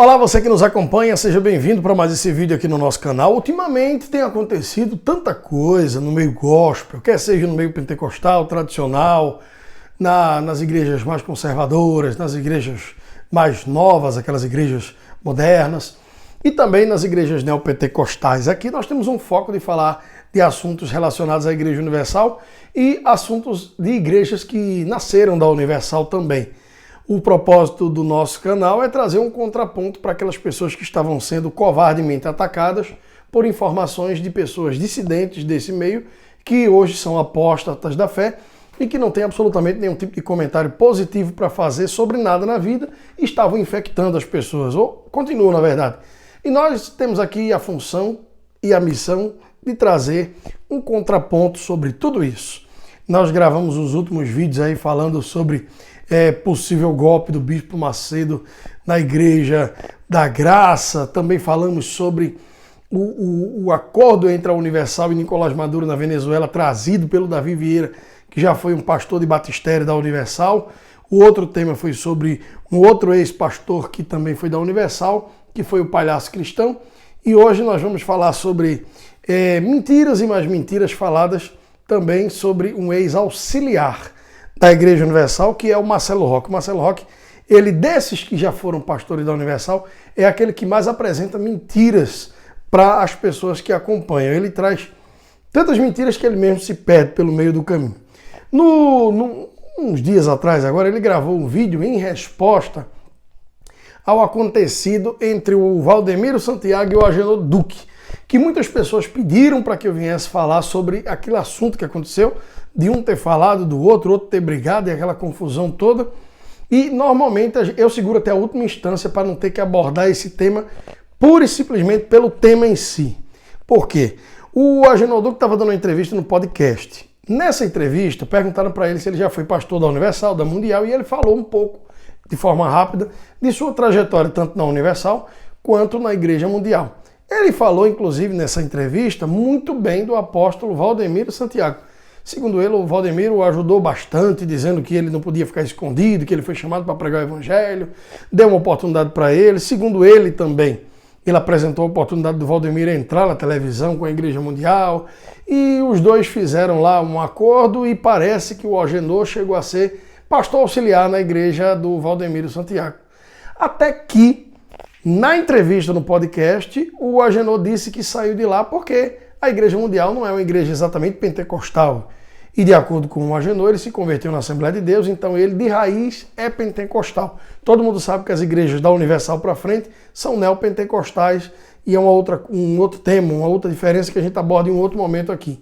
Olá, você que nos acompanha, seja bem-vindo para mais esse vídeo aqui no nosso canal. Ultimamente tem acontecido tanta coisa no meio gospel, quer seja no meio pentecostal, tradicional, nas igrejas mais conservadoras, nas igrejas mais novas, aquelas igrejas modernas, e também nas igrejas neopentecostais. Aqui nós temos um foco de falar de assuntos relacionados à Igreja Universal e assuntos de igrejas que nasceram da Universal também. O propósito do nosso canal é trazer um contraponto para aquelas pessoas que estavam sendo covardemente atacadas por informações de pessoas dissidentes desse meio, que hoje são apóstatas da fé e que não têm absolutamente nenhum tipo de comentário positivo para fazer sobre nada na vida e estavam infectando as pessoas, ou continuam na verdade. E nós temos aqui a função e a missão de trazer um contraponto sobre tudo isso. Nós gravamos os últimos vídeos aí falando sobre possível golpe do Bispo Macedo na Igreja da Graça. Também falamos sobre o acordo entre a Universal e Nicolás Maduro na Venezuela, trazido pelo Davi Vieira, que já foi um pastor de batistério da Universal. O outro tema foi sobre um outro ex-pastor que também foi da Universal, que foi o Palhaço Cristão. E hoje nós vamos falar sobre mentiras e mais mentiras faladas também sobre um ex-auxiliar da Igreja Universal, que é o Marcelo Roque. O Marcelo Roque, ele desses que já foram pastores da Universal, é aquele que mais apresenta mentiras para as pessoas que acompanham. Ele traz tantas mentiras que ele mesmo se perde pelo meio do caminho. Uns dias atrás, agora, ele gravou um vídeo em resposta ao acontecido entre o Valdemiro Santiago e o Agenor Duque, que muitas pessoas pediram para que eu viesse falar sobre aquele assunto que aconteceu, de um ter falado do outro ter brigado e aquela confusão toda. E normalmente eu seguro até a última instância para não ter que abordar esse tema pura e simplesmente pelo tema em si. Por quê? O Agenor Duque estava dando uma entrevista no podcast. Nessa entrevista, perguntaram para ele se ele já foi pastor da Universal, da Mundial, e ele falou um pouco, de forma rápida, de sua trajetória tanto na Universal quanto na Igreja Mundial. Ele falou, inclusive, nessa entrevista, muito bem do apóstolo Valdemiro Santiago. Segundo ele, o Valdemiro o ajudou bastante, dizendo que ele não podia ficar escondido, que ele foi chamado para pregar o evangelho, deu uma oportunidade para ele. Segundo ele também, ele apresentou a oportunidade do Valdemiro entrar na televisão com a Igreja Mundial, e os dois fizeram lá um acordo, e parece que o Agenor chegou a ser pastor auxiliar na igreja do Valdemiro Santiago. Até que, na entrevista no podcast, o Agenor disse que saiu de lá porque a Igreja Mundial não é uma igreja exatamente pentecostal. E de acordo com o Agenor, ele se converteu na Assembleia de Deus, então ele de raiz é pentecostal. Todo mundo sabe que as igrejas da Universal para frente são neopentecostais, e é um outro tema, uma outra diferença que a gente aborda em um outro momento aqui.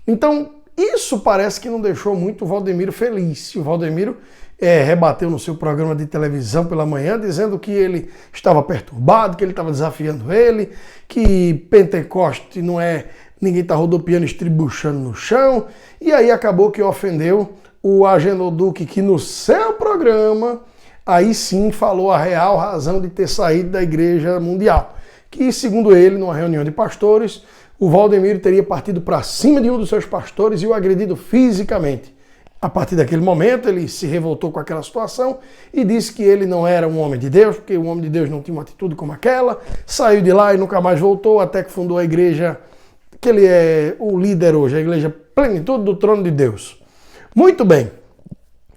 Então, isso parece que não deixou muito o Valdemiro feliz. O Valdemiro rebateu no seu programa de televisão pela manhã, dizendo que ele estava perturbado, que ele estava desafiando ele, que Pentecoste não é ninguém está rodopiando, estribuchando no chão. E aí acabou que ofendeu o Agenor Duque, que no seu programa, aí sim falou a real razão de ter saído da Igreja Mundial. Que, segundo ele, numa reunião de pastores, o Valdemiro teria partido para cima de um dos seus pastores e o agredido fisicamente. A partir daquele momento, ele se revoltou com aquela situação e disse que ele não era um homem de Deus, porque o homem de Deus não tinha uma atitude como aquela, saiu de lá e nunca mais voltou, até que fundou a igreja, que ele é o líder hoje, a Igreja Plenitude do Trono de Deus. Muito bem,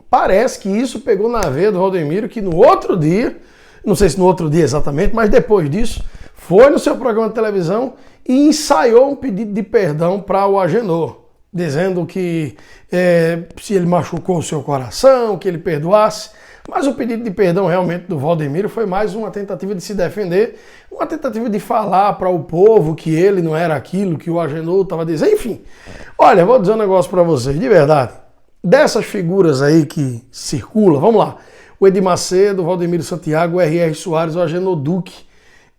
parece que isso pegou na veia do Valdemiro, que no outro dia, não sei se no outro dia exatamente, mas depois disso, foi no seu programa de televisão e ensaiou um pedido de perdão para o Agenor, dizendo que se ele machucou o seu coração, que ele perdoasse. Mas o pedido de perdão realmente do Valdemiro foi mais uma tentativa de se defender, uma tentativa de falar para o povo que ele não era aquilo que o Agenor estava dizendo. Enfim, olha, vou dizer um negócio para vocês, de verdade. Dessas figuras aí que circulam, vamos lá. O Edir Macedo, o Valdemiro Santiago, o R.R. Soares, o Agenor Duque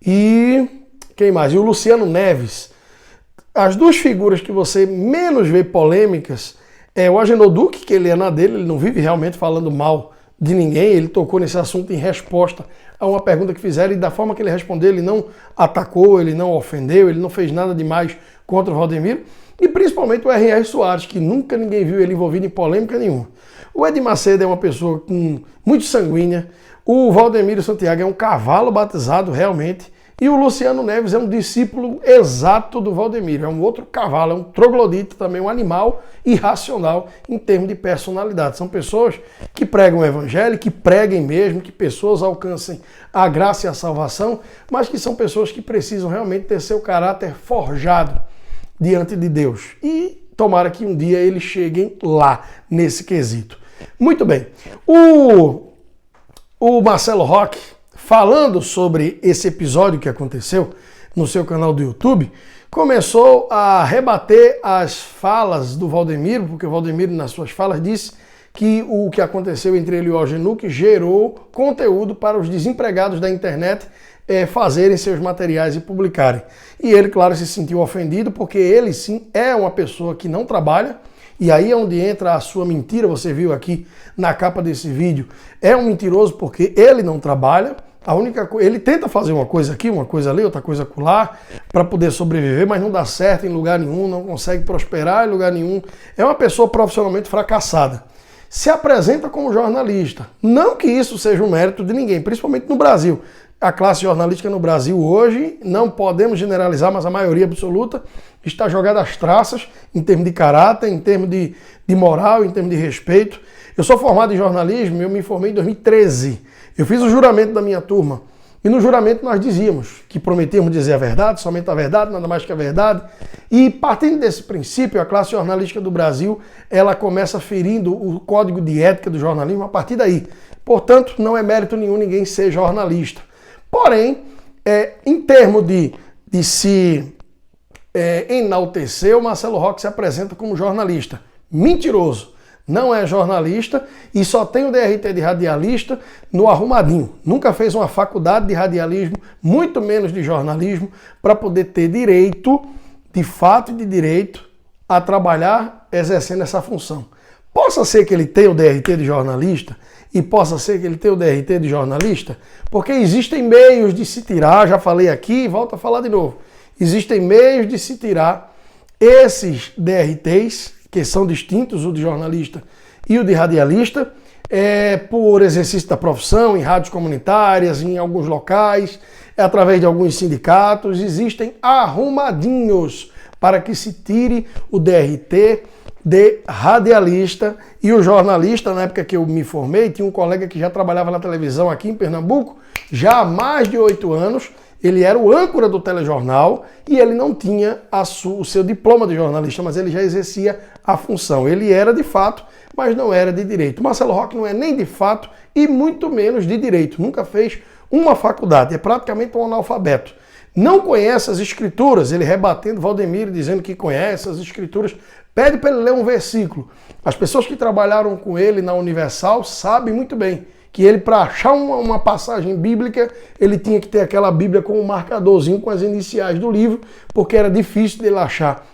e quem mais? E o Luciano Neves. As duas figuras que você menos vê polêmicas é o Agenor Duque, que ele é na dele, ele não vive realmente falando mal de ninguém, ele tocou nesse assunto em resposta a uma pergunta que fizeram e da forma que ele respondeu, ele não atacou, ele não ofendeu, ele não fez nada demais contra o Valdemiro. E principalmente o R.R. Soares, que nunca ninguém viu ele envolvido em polêmica nenhuma. O Edir Macedo é uma pessoa muito sanguínea. O Valdemiro Santiago é um cavalo batizado realmente. E o Luciano Neves é um discípulo exato do Valdemiro. É um outro cavalo, é um troglodita também, um animal irracional em termos de personalidade. São pessoas que pregam o evangelho, que preguem mesmo, que pessoas alcancem a graça e a salvação, mas que são pessoas que precisam realmente ter seu caráter forjado diante de Deus. E tomara que um dia eles cheguem lá, nesse quesito. Muito bem. O Marcelo Roque, falando sobre esse episódio que aconteceu no seu canal do YouTube, começou a rebater as falas do Valdemiro, porque o Valdemiro, nas suas falas, disse que o que aconteceu entre ele e o Algenuque gerou conteúdo para os desempregados da internet fazerem seus materiais e publicarem. E ele, claro, se sentiu ofendido, porque ele, sim, é uma pessoa que não trabalha. E aí é onde entra a sua mentira, você viu aqui na capa desse vídeo. É um mentiroso porque ele não trabalha. Ele tenta fazer uma coisa aqui, uma coisa ali, outra coisa acolá, para poder sobreviver, mas não dá certo em lugar nenhum, não consegue prosperar em lugar nenhum. É uma pessoa profissionalmente fracassada. Se apresenta como jornalista. Não que isso seja um mérito de ninguém, principalmente no Brasil. A classe jornalística no Brasil hoje, não podemos generalizar, mas a maioria absoluta está jogada às traças em termos de caráter, em termos de moral, em termos de respeito. Eu sou formado em jornalismo, eu me formei em 2013. Eu fiz o juramento da minha turma. E no juramento nós dizíamos que prometíamos dizer a verdade, somente a verdade, nada mais que a verdade. E partindo desse princípio, a classe jornalística do Brasil, ela começa ferindo o código de ética do jornalismo a partir daí. Portanto, não é mérito nenhum ninguém ser jornalista. Porém, em termos de se enaltecer, o Marcelo Roque se apresenta como jornalista. Mentiroso. Não é jornalista e só tem o DRT de radialista no arrumadinho. Nunca fez uma faculdade de radialismo, muito menos de jornalismo, para poder ter direito, de fato e de direito, a trabalhar exercendo essa função. Possa ser que ele tenha o DRT de jornalista e possa ser que ele tenha o DRT de jornalista, porque existem meios de se tirar, já falei aqui e volto a falar de novo, existem meios de se tirar esses DRTs, que são distintos, o de jornalista e o de radialista, por exercício da profissão, em rádios comunitárias, em alguns locais, através de alguns sindicatos, existem arrumadinhos para que se tire o DRT de radialista e o jornalista. Na época que eu me formei, tinha um colega que já trabalhava na televisão aqui em Pernambuco, já há mais de 8 anos, ele era o âncora do telejornal e ele não tinha o seu diploma de jornalista, mas ele já exercia a função. Ele era de fato, mas não era de direito. Marcelo Roque não é nem de fato e muito menos de direito. Nunca fez uma faculdade, é praticamente um analfabeto. Não conhece as escrituras, ele rebatendo Valdemiro, dizendo que conhece as escrituras. Pede para ele ler um versículo. As pessoas que trabalharam com ele na Universal sabem muito bem que ele, para achar uma passagem bíblica, ele tinha que ter aquela Bíblia com um marcadorzinho com as iniciais do livro, porque era difícil dele achar.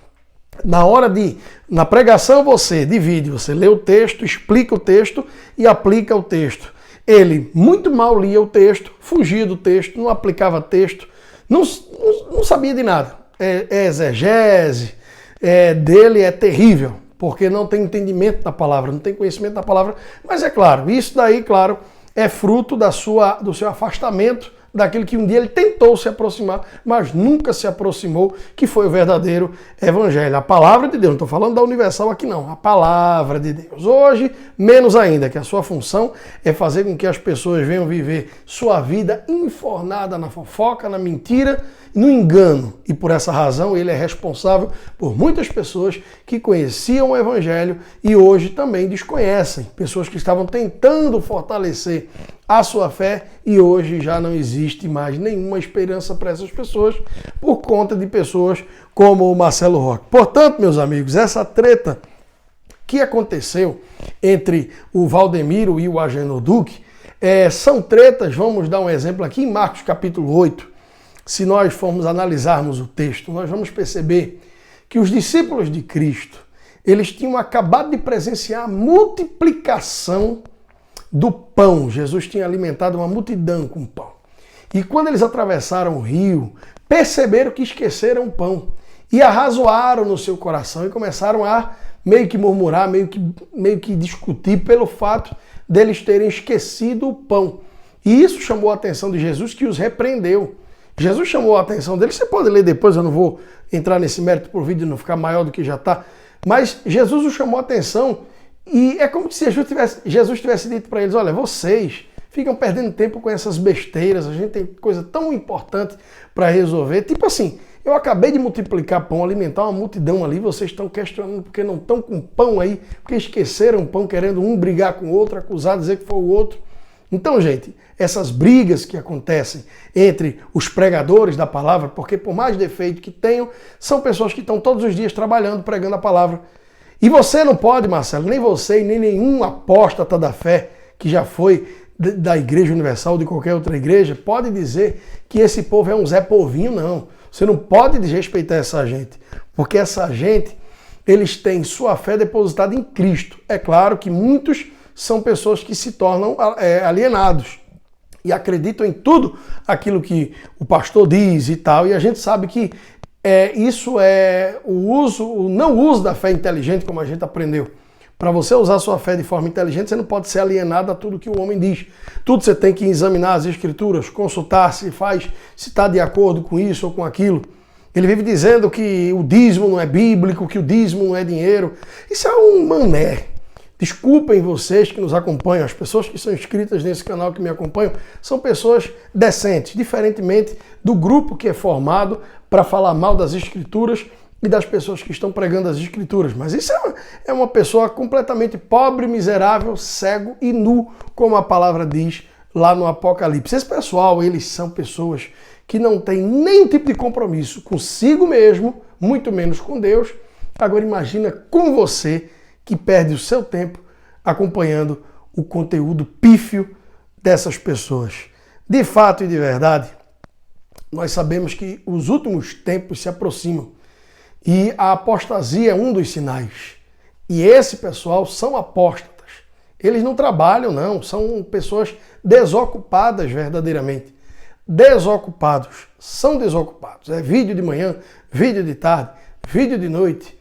Na pregação você divide, você lê o texto, explica o texto e aplica o texto. Ele muito mal lia o texto, fugia do texto, não aplicava texto, não sabia de nada. Exegese dele é terrível, porque não tem entendimento da palavra, não tem conhecimento da palavra. Mas é claro, isso daí, claro, é fruto do seu afastamento daquilo que um dia ele tentou se aproximar, mas nunca se aproximou, que foi o verdadeiro evangelho. A palavra de Deus, não estou falando da Universal aqui não, a palavra de Deus. Hoje, menos ainda, que a sua função é fazer com que as pessoas venham viver sua vida enfornada na fofoca, na mentira, no engano. E por essa razão ele é responsável por muitas pessoas que conheciam o evangelho e hoje também desconhecem. Pessoas que estavam tentando fortalecer a sua fé e hoje já não existe mais nenhuma esperança para essas pessoas por conta de pessoas como o Marcelo Roque. Portanto, meus amigos, essa treta que aconteceu entre o Valdemiro e o Agenoduque são tretas, vamos dar um exemplo aqui em Marcos capítulo 8. Se nós formos analisarmos o texto, nós vamos perceber que os discípulos de Cristo, eles tinham acabado de presenciar a multiplicação do pão. Jesus tinha alimentado uma multidão com pão. E quando eles atravessaram o rio, perceberam que esqueceram o pão. E arrazoaram no seu coração e começaram a meio que murmurar, meio que discutir pelo fato deles terem esquecido o pão. E isso chamou a atenção de Jesus, que os repreendeu. Jesus chamou a atenção deles, você pode ler depois, eu não vou entrar nesse mérito por vídeo, não ficar maior do que já está, mas Jesus os chamou a atenção e é como se Jesus tivesse dito para eles, olha, vocês ficam perdendo tempo com essas besteiras, a gente tem coisa tão importante para resolver, tipo assim, eu acabei de multiplicar pão, alimentar uma multidão ali, vocês estão questionando porque não estão com pão aí, porque esqueceram o pão, querendo um brigar com o outro, acusar, dizer que foi o outro. Então, gente, essas brigas que acontecem entre os pregadores da palavra, porque por mais defeito que tenham, são pessoas que estão todos os dias trabalhando, pregando a palavra. E você não pode, Marcelo, nem você e nem nenhum apóstata da fé que já foi da Igreja Universal ou de qualquer outra igreja, pode dizer que esse povo é um Zé Povinho, não. Você não pode desrespeitar essa gente, porque essa gente, eles têm sua fé depositada em Cristo. É claro que muitos são pessoas que se tornam alienados e acreditam em tudo aquilo que o pastor diz e tal, e a gente sabe que isso é o não uso da fé inteligente, como a gente aprendeu. Para você usar a sua fé de forma inteligente, você não pode ser alienado a tudo que o homem diz. Tudo você tem que examinar as escrituras, consultar se está de acordo com isso ou com aquilo. Ele vive dizendo que o dízimo não é bíblico, que o dízimo não é dinheiro. Isso é um mané. Desculpem vocês que nos acompanham, as pessoas que são inscritas nesse canal que me acompanham, são pessoas decentes, diferentemente do grupo que é formado para falar mal das escrituras e das pessoas que estão pregando as escrituras. Mas isso é uma pessoa completamente pobre, miserável, cego e nu, como a palavra diz lá no Apocalipse. Esse pessoal, eles são pessoas que não têm nenhum tipo de compromisso consigo mesmo, muito menos com Deus. Agora imagina com você, que perde o seu tempo acompanhando o conteúdo pífio dessas pessoas. De fato e de verdade, nós sabemos que os últimos tempos se aproximam e a apostasia é um dos sinais. E esse pessoal são apóstatas. Eles não trabalham, não, são pessoas desocupadas verdadeiramente. Desocupados, são desocupados. É vídeo de manhã, vídeo de tarde, vídeo de noite,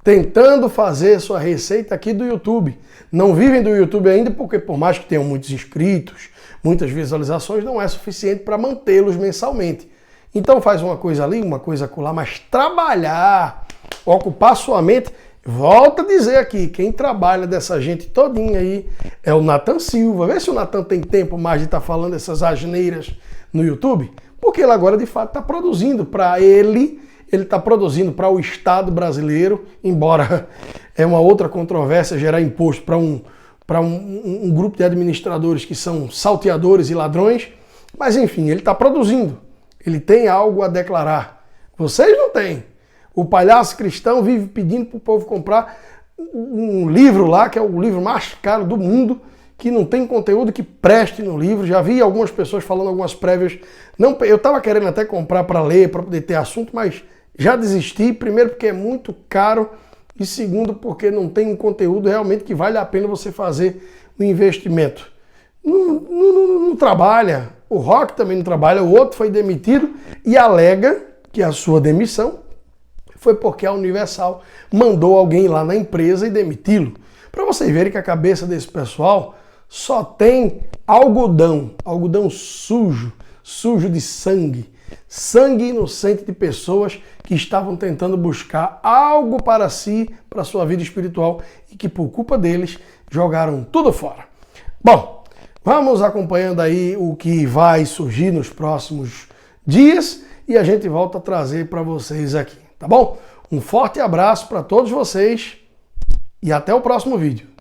tentando fazer sua receita aqui do YouTube. Não vivem do YouTube ainda porque, por mais que tenham muitos inscritos, muitas visualizações, não é suficiente para mantê-los mensalmente. Então faz uma coisa ali, uma coisa acolá, mas trabalhar, ocupar sua mente, volta a dizer aqui, quem trabalha dessa gente todinha aí é o Nathan Silva. Vê se o Nathan tem tempo mais de estar falando essas asneiras no YouTube, porque ele agora de fato está produzindo para ele está produzindo para o Estado brasileiro, embora é uma outra controvérsia gerar imposto para um grupo de administradores que são salteadores e ladrões, mas enfim, ele está produzindo, ele tem algo a declarar. Vocês não têm. O palhaço cristão vive pedindo para o povo comprar um livro lá, que é o livro mais caro do mundo, que não tem conteúdo que preste no livro. Já vi algumas pessoas falando algumas prévias. Não, eu estava querendo até comprar para ler, para poder ter assunto, mas já desisti, primeiro porque é muito caro e segundo porque não tem um conteúdo realmente que vale a pena você fazer o investimento. Não trabalha, o Rock também não trabalha, o outro foi demitido e alega que a sua demissão foi porque a Universal mandou alguém lá na empresa e demiti-lo. Para vocês verem que a cabeça desse pessoal só tem algodão sujo de sangue. Sangue inocente de pessoas que estavam tentando buscar algo para si, para sua vida espiritual e que por culpa deles jogaram tudo fora. Bom, vamos acompanhando aí o que vai surgir nos próximos dias e a gente volta a trazer para vocês aqui, tá bom? Um forte abraço para todos vocês e até o próximo vídeo.